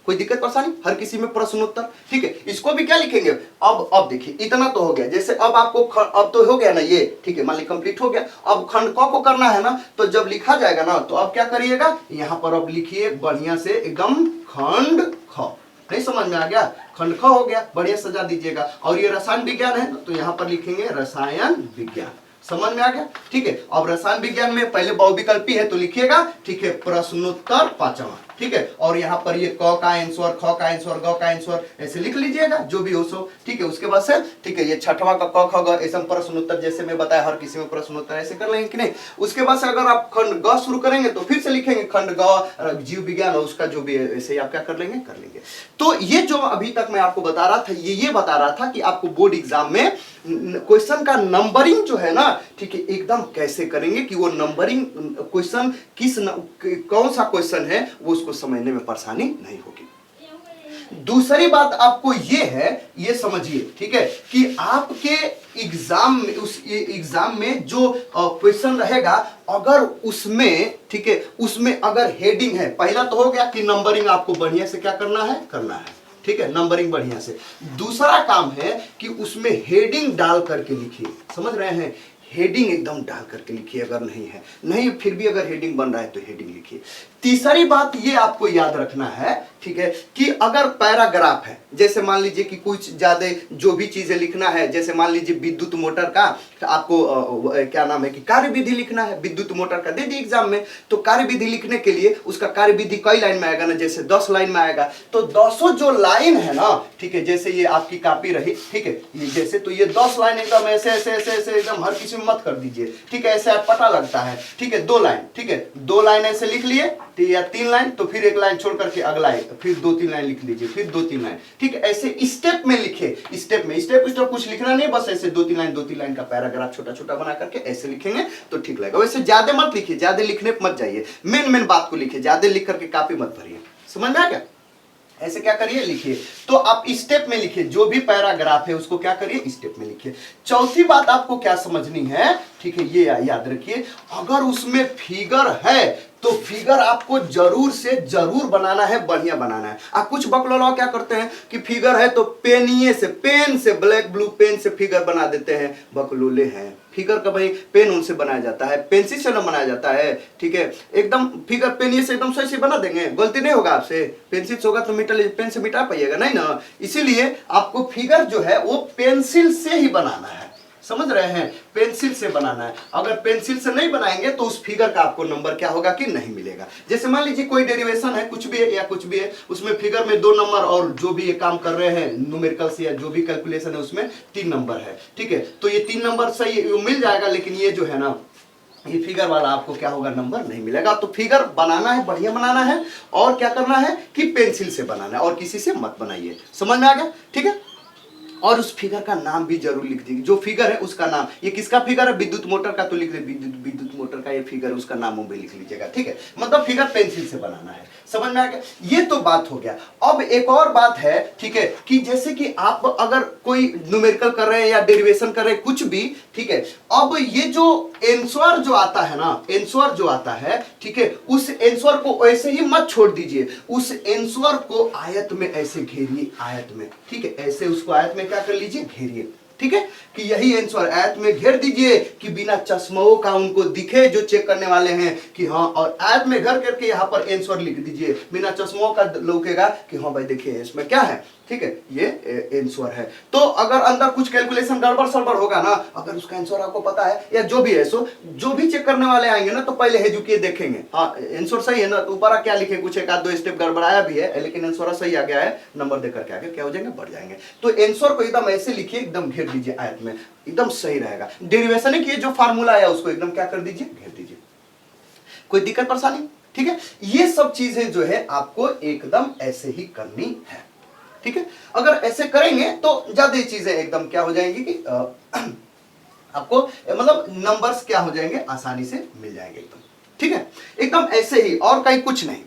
A: कोई दिक्कत परेशानी, हर किसी में प्रश्नोत्तर, ठीक है। इसको भी क्या लिखेंगे, अब देखिए इतना तो हो गया, जैसे अब आपको अब तो हो गया ना ये, ठीक है, मान ली कंप्लीट हो गया। अब खंड क को करना है ना, तो जब लिखा जाएगा ना तो अब क्या करिएगा, यहाँ पर अब लिखिए बढ़िया से एकदम खंड ख, नहीं समझ में आ गया, खंड ख हो गया, बढ़िया सजा दीजिएगा। और ये रसायन विज्ञान है तो यहाँ पर लिखेंगे रसायन विज्ञान, समझ में आ गया, ठीक है। अब रसायन विज्ञान में पहले बहुविकल्पी है तो लिखिएगा, ठीक है, प्रश्नोत्तर 5वां, ठीक है। और यहाँ पर ये क का आंसर, ख का आंसर, ग का आंसर ऐसे लिख लीजिएगा जो भी हो सो, ठीक है। उसके बाद से ठीक है ये छठवां का क ख ग ऐसा प्रश्न उत्तर जैसे मैं बताया हर किसी में प्रश्न उत्तर ऐसे कर लेंगे कि नहीं। उसके बाद से अगर आप खंड ग शुरू करेंगे तो फिर से लिखेंगे खंड ग, जीव विज्ञान और उसका जो भी है ऐसे ही आप क्या कर लेंगे, कर लेंगे। तो ये जो अभी तक मैं आपको बता रहा था ये बता रहा था कि आपको बोर्ड एग्जाम में क्वेश्चन का नंबरिंग जो है ना, ठीक है, एकदम कैसे करेंगे कि वो नंबरिंग क्वेश्चन कौन सा क्वेश्चन है वो उसको समझने में परेशानी नहीं होगी। दूसरी बात आपको ये है, ये समझिए, ठीक है, कि आपके एग्जाम में उस एग्जाम में जो क्वेश्चन रहेगा अगर उसमें, ठीक है, उसमें अगर हेडिंग है, पहला तो हो गया कि नंबरिंग आपको बढ़िया से क्या करना है, करना है, ठीक है, नंबरिंग बढ़िया से। दूसरा काम है कि उसमें हेडिंग डाल करके लिखिए, समझ रहे हैं, हेडिंग एकदम डाल करके लिखिए। अगर नहीं फिर भी अगर हेडिंग बन रहा है तो हेडिंग लिखिए। तीसरी बात ये आपको याद रखना है, ठीक है, कि अगर पैराग्राफ है, जैसे मान लीजिए कि कुछ ज्यादा जो भी चीजें लिखना है, जैसे मान लीजिए विद्युत मोटर का आपको क्या नाम है कि कार्यविधि लिखना है, विद्युत मोटर का दे दी एग्जाम में, तो कार्यविधि लिखने के लिए उसका कार्यविधि कई लाइन में आएगा ना, जैसे 10 लाइन में आएगा, तो 10 जो लाइन है ना, ठीक है, जैसे ये आपकी कॉपी रही, ठीक है, ये जैसे, तो ये 10 लाइन एकदम ऐसे ऐसे ऐसे ऐसे एकदम हर किसी में मत कर दीजिए, ठीक है, ऐसे आप पता लगता है, ठीक है, 2 लाइन, ठीक है, 2 लाइन ऐसे लिख लिए, या 3 लाइन, तो फिर 1 लाइन छोड़ करके अगला है, फिर 2-3 लाइन लिख लीजिए, फिर 2-3 लाइन, ठीक है, ऐसे स्टेप में लिखे, स्टेप में स्टेप कुछ लिखना नहीं, बस ऐसे 2-3 लाइन का पैराग्राफ छोटा छोटा बना करके ऐसे लिखेंगे तो ठीक लगेगा। वैसे ज्यादा मत लिखिए, ज्यादा लिखने मत जाइए, मेन बात को लिखिए, ज्यादा लिख करके कॉपी मत भरिए, समझ में आ गया। ऐसे क्या करिए, लिखिए, तो आप स्टेप में लिखिए, जो भी पैराग्राफ है उसको क्या करिए, स्टेप में लिखिए। चौथी बात आपको क्या समझनी है, ठीक है, ये याद रखिए, अगर उसमें फिगर है तो फिगर आपको जरूर से जरूर बनाना है, बढ़िया बनाना है। आप कुछ बकलौला क्या करते हैं कि फिगर है तो पेन से ब्लैक ब्लू पेन से फिगर बना देते हैं, बकलोले हैं। फिगर का भाई पेन उनसे बनाया जाता है, पेंसिल से ना बनाया जाता है, ठीक है, एकदम फिगर पेन से एकदम सही से बना देंगे, गलती नहीं होगा आपसे, पेंसिल से होगा तो पेन से मिटा पाइएगा नहीं ना। इसीलिए आपको फिगर जो है वो पेंसिल से ही बनाना है, समझ रहे हैं, पेंसिल से बनाना है। अगर पेंसिल से नहीं बनाएंगे तो उस फिगर का आपको नंबर क्या होगा कि नहीं मिलेगा। जैसे मान लीजिए कोई डेरिवेशन है, कुछ भी है या कुछ भी है, उसमें फिगर में 2 नंबर और जो भी ये काम कर रहे हैं न्यूमेरिकल से या जो भी कैलकुलेशन है उसमें 3 नंबर है, ठीक है, तो ये 3 नंबर सही मिल जाएगा, लेकिन ये जो है ना ये फिगर वाला आपको क्या होगा, नंबर नहीं मिलेगा। तो फिगर बनाना है, बढ़िया बनाना है, और क्या करना है कि पेंसिल से बनाना है, और किसी से मत बनाइए, समझ में आ गया, ठीक है। और उस फिगर का नाम भी जरूर लिख दीजिए, जो फिगर है उसका नाम, ये किसका फिगर है, विद्युत मोटर का, तो लिख दे विद्युत मोटर का ये फिगर, उसका नाम भी लिख लीजिएगा, ठीक है, मतलब फिगर पेंसिल से बनाना है, समझ में आ गया। ये तो बात हो गया। अब एक और बात है, ठीक है, कि जैसे कि आप अगर कोई न्यूमेरिकल कर रहे हैं या डेरिवेशन कर रहे हैं कुछ भी, ठीक है, अब ये जो आंसर जो आता है ना, आंसर जो आता है, ठीक है, उस आंसर को ऐसे ही मत छोड़ दीजिए, उस आंसर को आयत में ऐसे घेरिए, आयत में, ठीक है, ऐसे उसको आयत में क्या कर लीजिए, घेरिए, ठीक है, कि यही आंसर आयत में घेर दीजिए कि बिना चश्मों का उनको दिखे जो चेक करने वाले हैं कि हाँ, और आयत में घेर करके यहाँ पर आंसर लिख दीजिए, बिना चश्मों का लौकेगा कि हाँ भाई देखिए इसमें क्या है, ठीक है, ये आंसर है। तो अगर अंदर कुछ कैलकुलेशन गड़बड़ सड़बड़ होगा ना, अगर उसका आंसर आपको पता है या जो भी है, सो जो भी चेक करने वाले आएंगे ना तो पहले हेजुकिए देखेंगे, हाँ आंसर सही है ना, तो ऊपर क्या लिखे, कुछ 1-2 स्टेप गड़बड़ाया भी है लेकिन आंसर सही आ गया है, नंबर देकर के आगे क्या हो जाएंगे, बढ़ जाएंगे। तो आंसर को एकदम ऐसे लिखिए, एकदम घेर दीजिए आयत में, एकदम सही रहेगा। डेरिवेशन की जो फार्मूला आया उसको एकदम क्या कर दीजिए, घेर दीजिए, कोई दिक्कत परेशानी, ठीक है। ये सब चीजें जो है आपको एकदम ऐसे ही करनी है, ठीक है। अगर ऐसे करेंगे तो ज्यादा चीजें एकदम क्या हो जाएंगी कि आपको मतलब नंबर्स क्या हो जाएंगे, आसानी से मिल जाएंगे एकदम, ठीक है, एकदम ऐसे ही, और कहीं कुछ नहीं,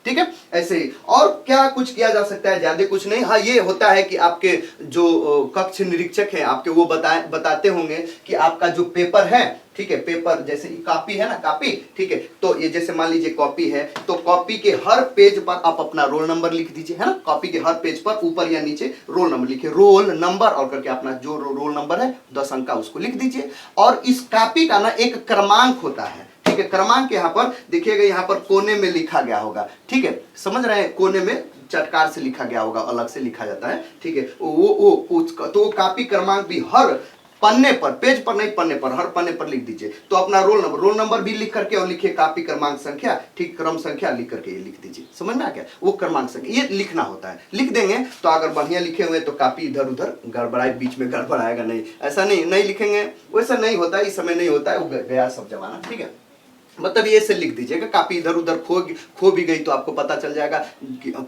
A: ठीक है, ऐसे ही। और क्या कुछ किया जा सकता है, ज्यादा कुछ नहीं। हाँ ये होता है कि आपके जो कक्ष निरीक्षक हैं आपके, वो बताते होंगे कि आपका जो पेपर है, ठीक है, पेपर जैसे कॉपी है ना, कॉपी, ठीक है, तो ये जैसे मान लीजिए कॉपी है, तो कॉपी के हर पेज पर आप अपना रोल नंबर लिख दीजिए, है ना, कॉपी के हर पेज पर ऊपर या नीचे रोल नंबर लिखिए, रोल नंबर और करके अपना जो रोल नंबर है 10 अंक का उसको लिख दीजिए। और इस कॉपी का ना एक क्रमांक होता है, ठीक है, क्रमांक यहाँ पर देखिएगा, यहाँ पर कोने में लिखा गया होगा, ठीक है, समझ रहे हैं, कोने में चटकार से लिखा गया होगा, अलग से लिखा जाता है, ठीक है, तो वो कॉपी क्रमांक भी हर पन्ने पर, पेज पर नहीं पन्ने पर, हर पन्ने पर लिख दीजिए। तो अपना रोल नंबर भी लिख करके और लिखिए कापी क्रमांक संख्या, ठीक, क्रम संख्या लिख करके ये लिख दीजिए। समझ में आ गया? वो क्रमांक संख्या ये लिखना होता है, लिख देंगे तो अगर बढ़िया लिखे हुए तो कापी इधर उधर गड़बड़ाए, बीच में गड़बड़ाएगा नहीं, ऐसा नहीं लिखेंगे वैसा नहीं होता है, इस समय नहीं होता है, वो गया सब जमाना। ठीक है, मतलब ये से लिख दीजिएगा, कापी इधर उधर खो भी गई तो आपको पता चल जाएगा,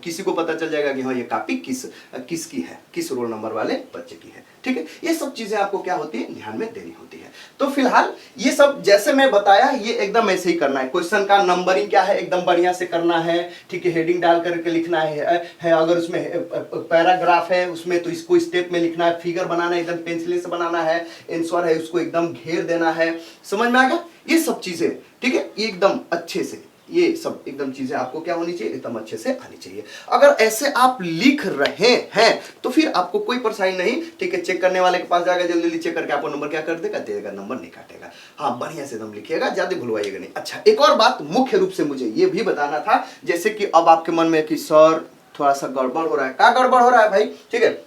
A: किसी को पता चल जाएगा कि हाँ ये कापी किसकी है, किस रोल नंबर वाले बच्चे की है। ठीक है, ये सब चीजें आपको क्या होती है, ध्यान में देनी होती है। तो फिलहाल ये सब जैसे मैं बताया ये एकदम ऐसे ही करना है। क्वेश्चन का नंबरिंग क्या है, एकदम बढ़िया से करना है। ठीक है, हेडिंग डाल करके लिखना है। अगर उसमें पैराग्राफ है उसमें तो इसको स्टेप में लिखना है, फिगर बनाना है, एकदम पेंसिल से बनाना है, आंसर है उसको एकदम घेर देना है। समझ में आ गया? ये सब चीजें, ठीक है, ये एकदम अच्छे से, ये सब एकदम चीजें आपको क्या होनी चाहिए, एकदम अच्छे से आनी चाहिए। अगर ऐसे आप लिख रहे हैं तो फिर आपको कोई परेशानी नहीं। ठीक है, चेक करने वाले के पास जाकर जल्दी चेक करके आपको नंबर क्या कर देगा, देगा, नंबर नहीं काटेगा। हाँ, बढ़िया से एकदम लिखिएगा, ज्यादा भूलवाइएगा नहीं। अच्छा, एक और बात मुख्य रूप से मुझे ये भी बताना था, जैसे कि अब आपके मन में कि सर थोड़ा सा गड़बड़ हो रहा है। क्या गड़बड़ हो रहा है भाई? ठीक है,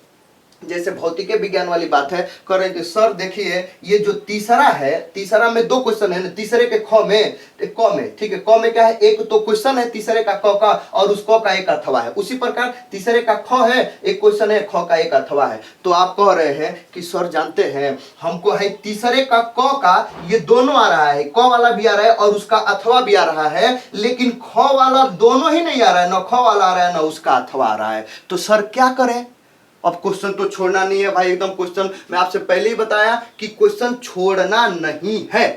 A: जैसे भौतिक विज्ञान वाली बात है, कर रहे हैं सर देखिए ये जो तीसरा है, तीसरा में दो क्वेश्चन है ना, तीसरे के ख में, ठीक है, क में क्या है, एक तो क्वेश्चन है तीसरे का क का, और उस क का एक अथवा है। उसी प्रकार तीसरे का ख है, एक क्वेश्चन है, ख का एक अथवा है। तो आप कह रहे हैं कि सर जानते हैं हमको है तीसरे का क का ये दोनों आ रहा है, क वाला भी आ रहा है और उसका अथवा भी आ रहा है, लेकिन ख वाला दोनों ही नहीं आ रहा है, न ख वाला आ रहा है न उसका अथवा आ रहा है। तो सर क्या करें? अब क्वेश्चन तो छोड़ना नहीं है भाई, एकदम क्वेश्चन मैं आपसे पहले ही बताया कि क्वेश्चन छोड़ना नहीं है।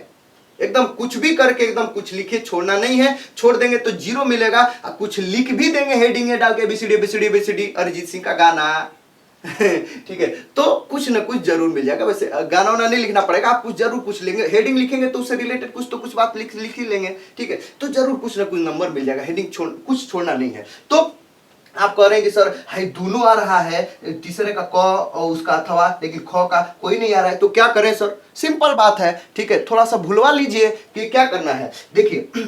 A: एकदम कुछ भी करके एकदम कुछ लिखे, छोड़ना नहीं है। छोड़ देंगे तो जीरो मिलेगा, कुछ लिख भी देंगे हेडिंग डाल के ABCD अरिजीत सिंह का गाना ठीक है, तो कुछ ना कुछ जरूर मिल जाएगा। वैसे गाना वाना नहीं लिखना पड़ेगा, आप कुछ जरूर कुछ लेंगे, हेडिंग लिखेंगे तो उससे रिलेटेड कुछ तो कुछ बात लिख ही लेंगे। ठीक है, तो जरूर कुछ ना कुछ नंबर मिल जाएगा। हेडिंग कुछ छोड़ना नहीं है। तो आप कह रहे हैं कि सर हाई दोनों आ रहा है, तीसरे का क और उसका अथवा, लेकिन ख का कोई नहीं आ रहा है, तो क्या करें सर? सिंपल बात है, ठीक है, थोड़ा सा भुलवा लीजिए कि क्या करना है। देखिए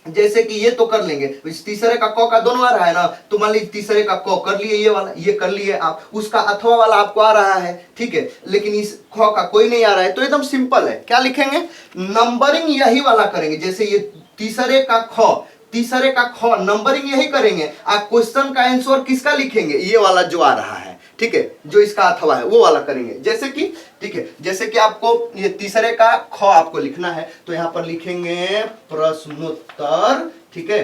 A: जैसे कि ये तो कर लेंगे, तीसरे का क का दोनों आ रहा है ना, तो मान लीजिए तीसरे का क कर लिए, ये वाला ये कर लिए आप, उसका अथवा वाला आपको आ रहा है, ठीक है, लेकिन इस ख का कोई नहीं आ रहा है। तो एकदम सिंपल है, क्या लिखेंगे? नंबरिंग यही वाला करेंगे। जैसे ये तीसरे का ख नंबरिंग यही करेंगे। आप क्वेश्चन का आंसर किसका लिखेंगे? ये वाला जो आ रहा है, ठीक है, जो इसका अथवा है वो वाला करेंगे। जैसे कि ठीक है, जैसे कि आपको ये तीसरे का ख आपको लिखना है, तो यहां पर लिखेंगे प्रश्नोत्तर, ठीक है,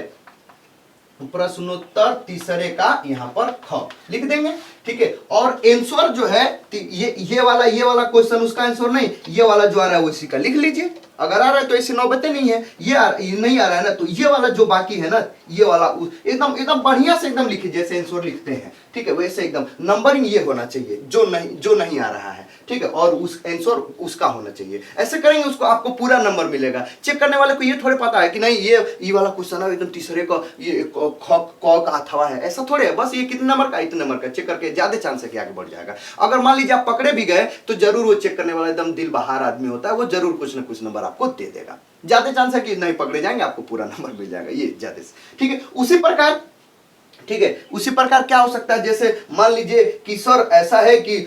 A: प्रश्नोत्तर तीसरे का यहां पर ख लिख देंगे। ठीक है, और आंसर जो है ये वाला क्वेश्चन उसका आंसर नहीं, ये वाला जो आ रहा है उसी का लिख लीजिए। अगर आ रहा है तो ऐसी नौबतें नहीं है, ये नहीं आ रहा है ना, तो ये वाला जो बाकी है ना, ये वाला एकदम एकदम बढ़िया से एकदम लिखिए, जैसे आंसर लिखते हैं। ठीक है, वैसे एकदम नंबरिंग ये होना चाहिए, जो नहीं आ रहा है, ठीक है, और उस आंसर उसका होना चाहिए। ऐसे करेंगे उसको आपको पूरा नंबर मिलेगा। चेक करने वाले को ये थोड़े पता है कि नहीं ये वाला क्वेश्चन है एकदम तीसरे का ये क का अथवा है, ऐसा थोड़े है। बस ये कितने नंबर का, इतने नंबर का, चेक करके ज्यादा चांस है कि आगे बढ़ जाएगा। अगर मान लीजिए आप पकड़े भी गए तो जरूर वो चेक करने वाला एकदम दिल बहार आदमी होता है, वो जरूर कुछ ना कुछ नंबर आपको दे देगा। ज्यादा चांस है कि नहीं पकड़े जाएंगे, आपको पूरा नंबर मिल जाएगा, ये ज्यादा से। ठीक है, उसी प्रकार, ठीक है, उसी प्रकार क्या हो सकता है, जैसे मान लीजिए कि सर ऐसा है कि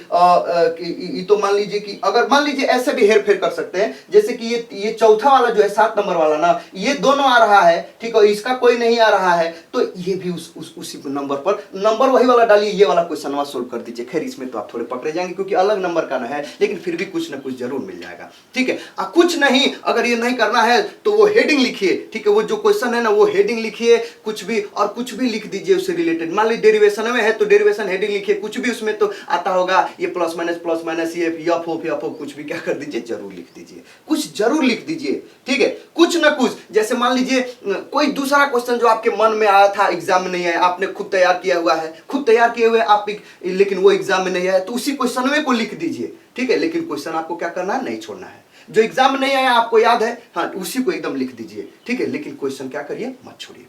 A: तो मान लीजिए कि अगर मान लीजिए ऐसे भी हेर फेर कर सकते हैं, जैसे कि ये चौथा वाला जो है 7 नंबर वाला ना, ये दोनों आ रहा है, ठीक है, इसका कोई नहीं आ रहा है, तो ये भी उसी नंबर पर नंबर वही वाला डालिए, ये वाला क्वेश्चन सोल्व कर दीजिए। खैर इसमें तो आप थोड़े पकड़े जाएंगे क्योंकि अलग नंबर का ना है, लेकिन फिर भी कुछ ना कुछ जरूर मिल जाएगा। ठीक है, कुछ नहीं, अगर ये नहीं करना है तो वो हेडिंग लिखिए, ठीक है, वो जो क्वेश्चन है ना वो हेडिंग लिखिए, कुछ भी लिख दीजिए उससे रिलेटेड। मान लीजिए डेरिवेशन में है तो डेरिवेशन हेडिंग लिखिए, कुछ भी उसमें तो आता होगा, ये प्लस माइनस ये एफ ओ कुछ भी क्या कर दीजिए, जरूर लिख दीजिए, कुछ जरूर लिख दीजिए। ठीक है, कुछ ना कुछ, जैसे मान लीजिए कोई दूसरा क्वेश्चन जो आपके मन में आया था, एग्जाम में नहीं आया, आपने खुद तैयार किया हुआ है, खुद तैयार किए हुए आप, लेकिन वो एग्जाम में नहीं आया, तो उसी क्वेश्चन में को लिख दीजिए। ठीक है, लेकिन क्वेश्चन आपको क्या करना है, नहीं छोड़ना है। जो एग्जाम में नहीं आया आपको याद है, हाँ, उसी को एकदम लिख दीजिए। ठीक है, लेकिन क्वेश्चन क्या करिए, मत छोड़िए।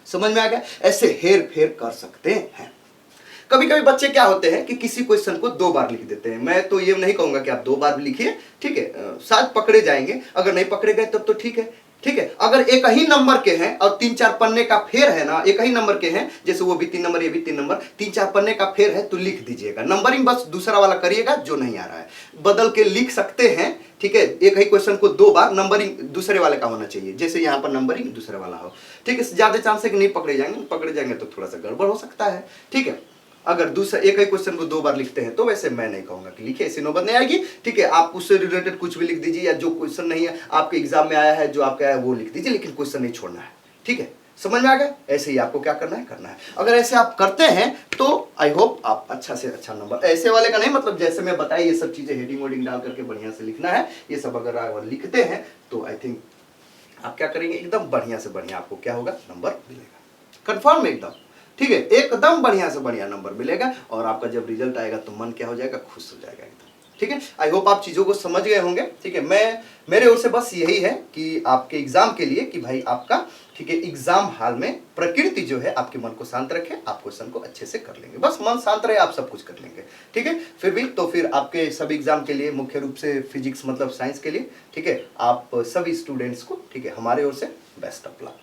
A: समझ में आ गया? ऐसे हेर फेर कर सकते हैं। कभी कभी बच्चे क्या होते हैं कि किसी क्वेश्चन को 2 बार लिख देते हैं। मैं तो ये नहीं कहूंगा कि आप 2 बार भी लिखिए, ठीक है, शायद पकड़े जाएंगे, अगर नहीं पकड़े गए तब तो ठीक है, ठीक है। अगर एक ही नंबर के हैं और 3-4 पन्ने का फेर है ना, एक ही नंबर के हैं, जैसे वो भी 3 नंबर ये भी 3 नंबर, 3-4 पन्ने का फेर है तो लिख दीजिएगा। नंबरिंग बस दूसरा वाला करिएगा जो नहीं आ रहा है, बदल के लिख सकते हैं। ठीक है, एक ही क्वेश्चन को 2 बार नंबरिंग दूसरे वाले का होना चाहिए, जैसे यहाँ पर नंबरिंग दूसरे वाला हो। ठीक है, ज्यादा चांस है कि नहीं पकड़े जाएंगे तो थोड़ा सा गड़बड़ हो सकता है। ठीक है, अगर दूसरा एक ही क्वेश्चन को 2 बार लिखते हैं तो वैसे मैं नहीं कहूंगा कि लिखिए, ऐसी नौबत नहीं आएगी। ठीक है, आप उससे रिलेटेड कुछ भी लिख दीजिए, या जो क्वेश्चन नहीं है आपके एग्जाम में आया है, जो आपका आया है वो लिख दीजिए, लेकिन क्वेश्चन नहीं छोड़ना है। ठीक है, समझ में आ गया? ऐसे ही आपको क्या करना है। अगर ऐसे आप करते हैं तो आई होप आप अच्छा से अच्छा नंबर, ऐसे वाले का नहीं, मतलब जैसे मैं बताया ये सब चीजें हेडिंग वेडिंग डाल करके बढ़िया से लिखना है, ये सब अगर आप लिखते हैं तो आई थिंक आप क्या करेंगे, एकदम बढ़िया से बढ़िया आपको क्या होगा, नंबर मिलेगा, कंफर्म एकदम। ठीक है, एकदम बढ़िया से बढ़िया नंबर मिलेगा, और आपका जब रिजल्ट आएगा तो मन क्या हो जाएगा, खुश हो जाएगा एकदम। ठीक है, आई होप आप चीजों को समझ गए होंगे। ठीक है, मेरे ओर से बस यही है कि आपके एग्जाम के लिए कि भाई आपका, ठीक है, एग्जाम हाल में प्रकृति जो है आपके मन को शांत रखे, आप क्वेश्चन को अच्छे से कर लेंगे, बस मन शांत रहे आप सब कुछ कर लेंगे। ठीक है, फिर आपके सभी एग्जाम के लिए, मुख्य रूप से फिजिक्स मतलब साइंस के लिए, ठीक है, आप सभी स्टूडेंट्स को, ठीक है, हमारे ओर से बेस्ट ऑफ लक।